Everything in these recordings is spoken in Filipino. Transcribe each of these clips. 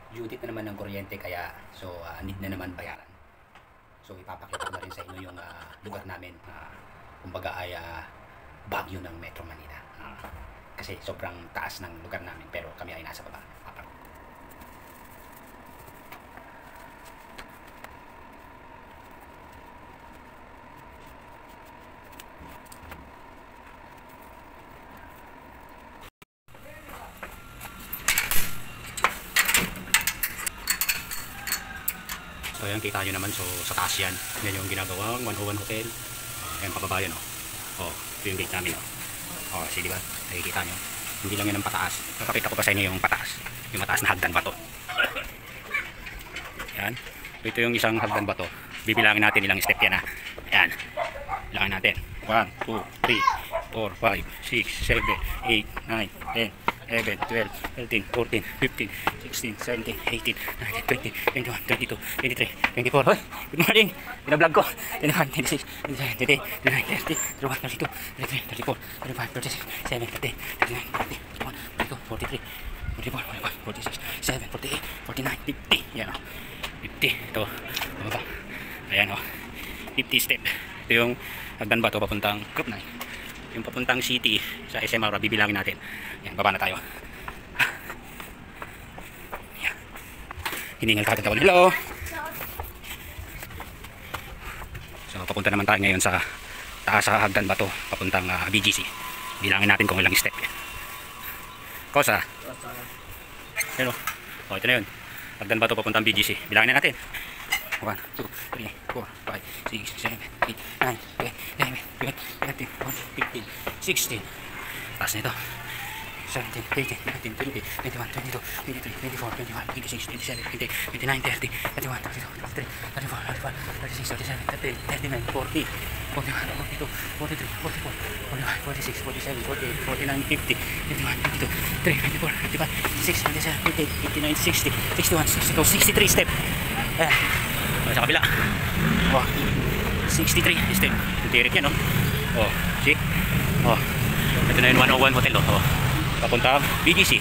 Judith na naman ng kuryente, kaya need na naman bayaran. So ipapakita ko na rin sa inyo yung lugar namin. Kumbaga ay Baguio ng Metro Manila. Kasi sobrang taas ng lugar namin, pero kami ay nasa baba. So ayan, kita nyo naman, so sa taas yan. Yan yung ginagawang 101 Hotel. Ayan, pababa yan, ito yung gate namin, kasi diba, nakikita nyo. Hindi lang yan ang pataas. Napakita ko pa sa inyo yung pataas. Yung mataas na hagdan bato. Ayan. Ito yung isang hagdan bato. Bibilangin natin ilang step yan, Ayan. Bilangin natin. 1, 2, 3, 4, 5, 6, 7, 8, 9, 10, 11, 12, 13, 14, 15, 16, 17, 18, 19, 20, 21, 22, 23, 24. Hoy! Good morning! Binablog ko! 21, 26, 27, 28, 29, 30, 31, 32, 33, 34, 35, 36, 7, 30, 39, 40, 41, 42, 43, 44, 45, 46, 47, 48, 49, 50. Yan, 50. Ito. Baba. Ayan, 50 step. Ito yung hagdan ba ito papuntang Group 9. Yung papuntang city sa SM Aura, bibilangin natin. Yan, baba na tayo. Yan. Hiningal ka tawag. Hello! So, papunta naman tayo ngayon sa taas sa hagdan ba ito papuntang BGC. Bilangin natin kung ilang step. Kosa? Hello. Ito na yun. Hagdan ba ito papuntang BGC. Bilangin na natin. 1, 2, 3, 4, 5, 6, 7, 8, 9, 10, 11, 12, 13, 14, 15, 16. Taas na ito. 17, 18, 19, 20, 21, 22, 23, 24, 25, 26, 27, 28, 29, 30, 31, 32, 33, 34, 35, 36, 37, 38, 39, 40, 41, 42, 43, 44, 45, 46, 47, 48, 49, 50, 51, 52, 53, 54, 55, 56, 57, 58, 59, 60, 61, 62, 63 step. Ayan. Sa kabila. 63 step. Tirik yan, see? Ito na yung 101 Hotel, papunta BGC.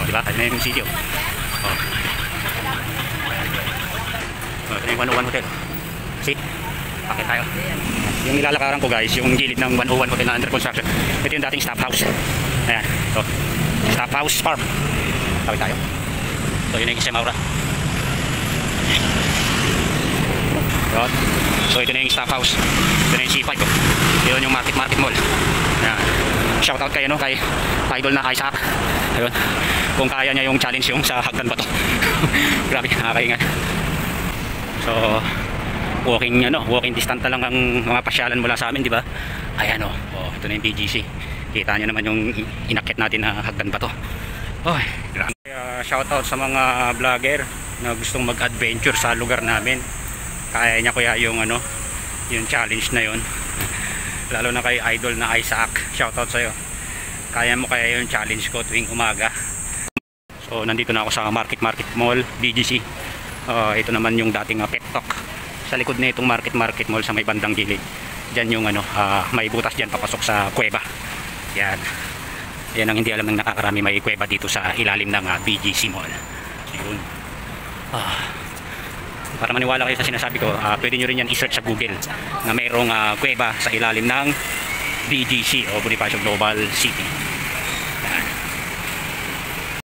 Diba? Ito na yung city, ito na yung 101 Hotel. See? Bakit tayo? Yung nilalakaran ko, guys, yung gilid ng 101 Hotel na under construction. Ito yung dating staff house. Ayan. Staff house farm. Bakit tayo? So yun yung SM Aura. So ito na yung staff house. Ito na yung C5. Ito yung market mall. Ayan. Shout out kayo kay idol na Isaac. Ayun. Kung kaya niya yung challenge yung sa hagdan ba to. Grabe, nakakaingat. So walking distance na lang ang mga pasyalan mula sa amin, di ba? Ayan, ito na yung BGC. Kita niyo naman yung inakit natin na hagdan ba to. Grabe. Shout out sa mga vlogger na gustong mag-adventure sa lugar namin. Kaya niya kuya yung yung challenge na yun. Lalo na kay idol na Isaac, shoutout sa'yo. Kaya mo kaya yung challenge ko tuwing umaga. So nandito na ako sa market mall BGC. Ito naman yung dating pet talk. Sa likod na itong market mall sa may bandang gilid. Diyan yung may butas diyan papasok sa kuweba. Yan. Yan ang hindi alam ng nakakarami, may kuweba dito sa ilalim ng BGC mall. So yun. Para maniwala kayo sa sinasabi ko, pwede nyo rin yan i-search sa Google na mayroong kuweba sa ilalim ng BGC o Bonifacio Global City.